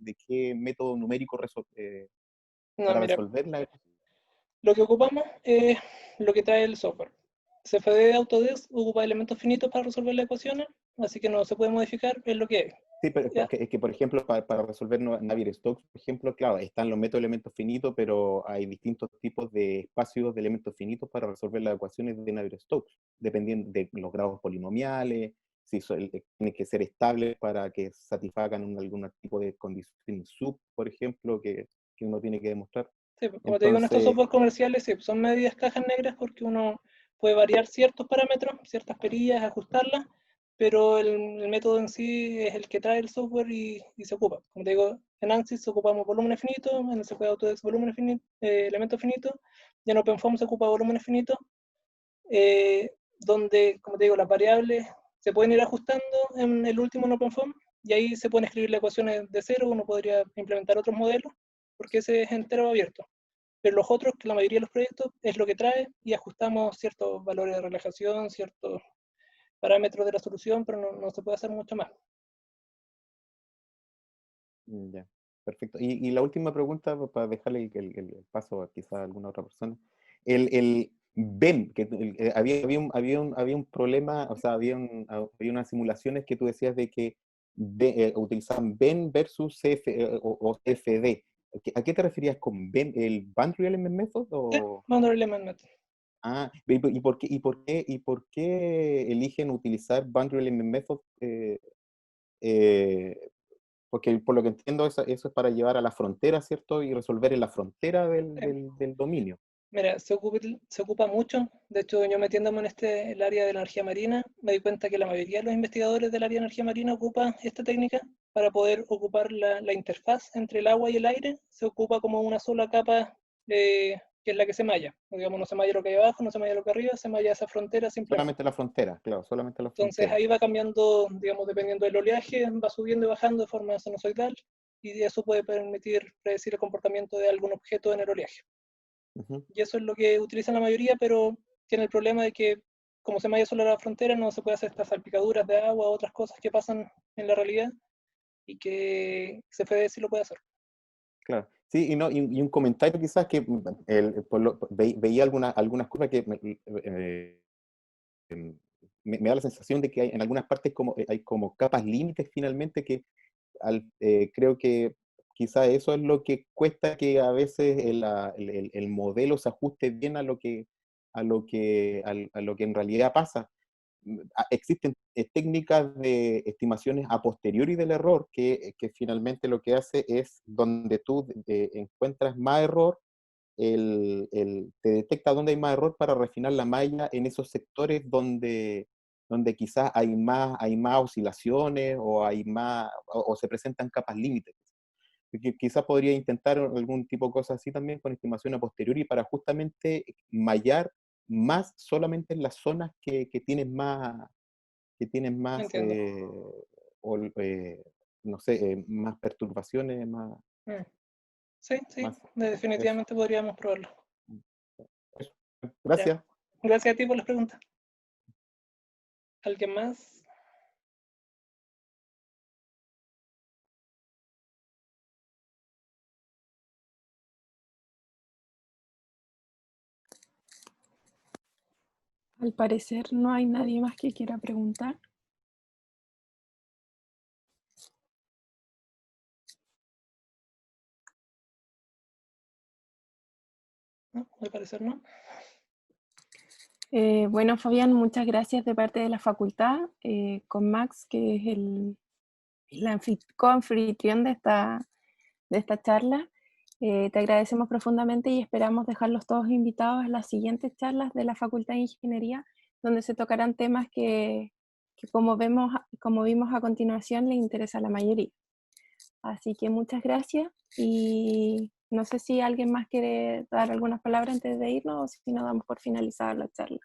D: método numérico
A: No,
D: para
A: mira,
D: resolver la ecuación?
A: lo que ocupamos es lo que trae el software. CFD de Autodesk ocupa elementos finitos para resolver las ecuaciones, así que no se puede modificar, es lo que hay.
D: Sí, pero
A: ¿Ya?
D: es que, por ejemplo, para resolver Navier-Stokes, por ejemplo, claro, están los métodos de elementos finitos, pero hay distintos tipos de espacios de elementos finitos para resolver las ecuaciones de Navier-Stokes, dependiendo de los grados polinomiales, si tienen que ser estables para que satisfagan algún tipo de condición sub, por ejemplo, que uno tiene que demostrar.
A: Sí, pues, como te digo, en estos
D: Entonces,
A: software comerciales sí, son medidas cajas negras porque uno puede variar ciertos parámetros, ciertas perillas, ajustarlas, pero el método en sí es el que trae el software y se ocupa. Como te digo, en ANSYS ocupamos volúmenes finitos, en el CFD Autodesk volúmenes finitos, elementos finitos, y en OpenFOAM se ocupa volúmenes finitos, donde, como te digo, las variables se pueden ir ajustando en el último en OpenFOAM, y ahí se pueden escribir las ecuaciones de cero, uno podría implementar otros modelos, porque ese es entero abierto. Pero los otros, que la mayoría de los proyectos, es lo que trae y ajustamos ciertos valores de relajación, ciertos parámetros de la solución, pero no se puede hacer mucho más.
D: ya, perfecto. Y la última pregunta, para dejarle el paso a quizá a alguna otra persona. El BEM, que había un problema, o sea, había unas simulaciones que tú decías de que utilizaban BEM versus o CFD. ¿A qué te referías con BEM? ¿El Boundary Element Method?
A: Sí, Boundary Element Method.
D: ¿Y por qué eligen utilizar Boundary Element Method? Eh, Porque por lo que entiendo, eso es para llevar a la frontera, ¿cierto? Y resolver en la frontera del dominio.
A: Mira, se ocupa mucho. De hecho, yo metiéndome en el área de la energía marina, me di cuenta que la mayoría de los investigadores del área de energía marina ocupan esta técnica para poder ocupar la interfaz entre el agua y el aire. Se ocupa como una sola capa que es la que se malla. Digamos, no se malla lo que hay abajo, no se malla lo que hay arriba, se malla esa frontera simplemente.
D: Solamente la frontera, claro, solamente la
A: Entonces
D: frontera.
A: ahí va cambiando, digamos, dependiendo del oleaje, va subiendo y bajando de forma sinusoidal, y eso puede permitir predecir el comportamiento de algún objeto en el oleaje.
D: Ujú.
A: Y eso es lo que utilizan la mayoría, pero tiene el problema de que como se malla solo la frontera, no se puede hacer estas salpicaduras de agua o otras cosas que pasan en la realidad, y que CFD sí lo puede hacer.
D: Claro. Sí, y un comentario quizás que veía algunas cosas que me da la sensación de que hay en algunas partes hay como capas límites finalmente que creo que quizás eso es lo que cuesta que a veces el modelo se ajuste bien a lo que en realidad pasa. Existen técnicas de estimaciones a posteriori del error que finalmente lo que hace es donde tú encuentras más error, te detecta dónde hay más error para refinar la malla en esos sectores donde quizás hay más oscilaciones o se presentan capas límites. Quizás podría intentar algún tipo de cosas así también con estimación a posteriori para justamente mallar más solamente en las zonas que tienen más
A: Entiendo.
D: no sé, más perturbaciones,
A: Sí,
D: más eso.
A: definitivamente podríamos probarlo.
D: Eso.
A: Ya.
D: Gracias.
A: Gracias a ti por las preguntas. ¿Alguien más?
E: Al parecer no hay nadie más que quiera preguntar.
A: No, al parecer no.
E: Bueno, Fabián, muchas gracias de parte de la facultad, con Max, que es el coanfitrión de esta charla. Te agradecemos profundamente y esperamos dejarlos todos invitados a las siguientes charlas de la Facultad de Ingeniería, donde se tocarán temas que como vimos a continuación, les interesa a la mayoría. Así que muchas gracias y no sé si alguien más quiere dar algunas palabras antes de irnos o si no damos por finalizada la charla.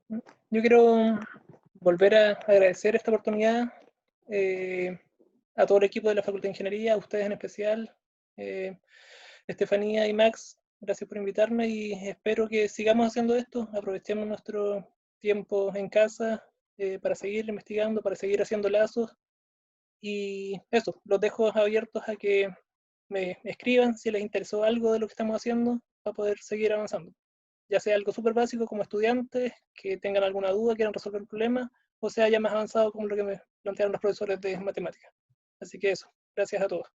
A: Yo quiero volver a agradecer esta oportunidad a todo el equipo de la Facultad de Ingeniería, a ustedes en especial, Estefanía y Max, gracias por invitarme y espero que sigamos haciendo esto, aprovechemos nuestro tiempo en casa para seguir investigando, para seguir haciendo lazos, y eso, los dejo abiertos a que me escriban si les interesó algo de lo que estamos haciendo para poder seguir avanzando. Ya sea algo súper básico como estudiantes que tengan alguna duda, quieran resolver el problema, o sea ya más avanzado como lo que me plantearon los profesores de matemáticas. Así que eso, gracias a todos.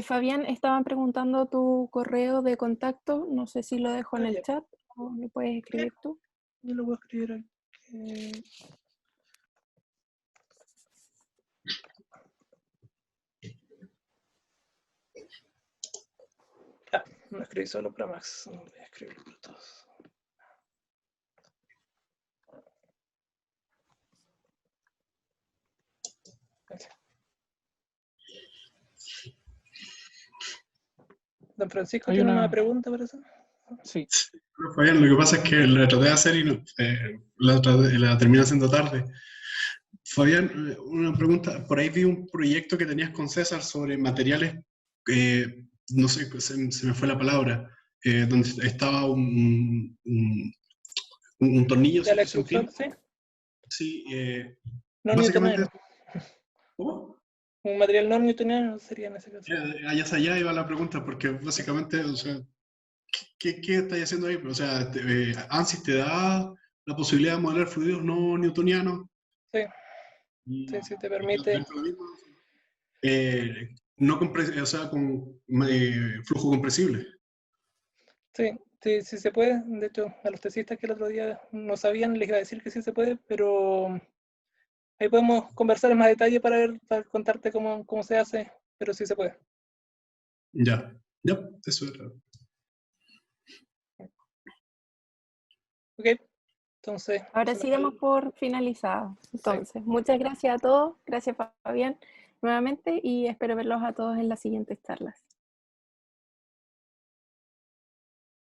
E: Fabián, estaban preguntando tu correo de contacto, no sé si lo dejo en el
A: Ya.
E: chat o lo puedes escribir tú.
A: Yo lo voy a escribir aquí. No escribí solo para Max, no voy a escribirlo para todos. Gracias. Don Francisco, ¿tiene una pregunta para eso?
B: Sí.
F: Fabián, lo que pasa es que la traté de hacer y no, la terminé haciendo tarde. Fabián, una pregunta. Por ahí vi un proyecto que tenías con César sobre materiales, no sé, se me fue la palabra, donde estaba un tornillo
A: ¿De la
F: sin
A: extrusor,
F: fin.
A: sí?
F: Sí,
A: No
F: básicamente.
A: newtoniano.
F: ¿Cómo?
A: Un material no newtoniano sería en ese caso.
F: Allá iba la pregunta, porque básicamente, o sea, ¿qué estáis haciendo ahí? O sea, ANSYS te da la posibilidad de modelar fluidos no newtonianos.
A: Sí,
F: Y
A: sí, te permite.
F: dentro de lo mismo, o sea, con flujo compresible.
A: Sí, sí, sí se puede. De hecho, a los tesistas que el otro día no sabían, les iba a decir que sí se puede, pero ahí podemos conversar en más detalle para contarte cómo se hace, pero sí se puede.
F: Ya, eso era.
A: Ok, entonces.
E: Ahora sí damos por finalizado. Entonces, muchas gracias a todos. Gracias, Fabián. nuevamente y espero verlos a todos en las siguientes charlas.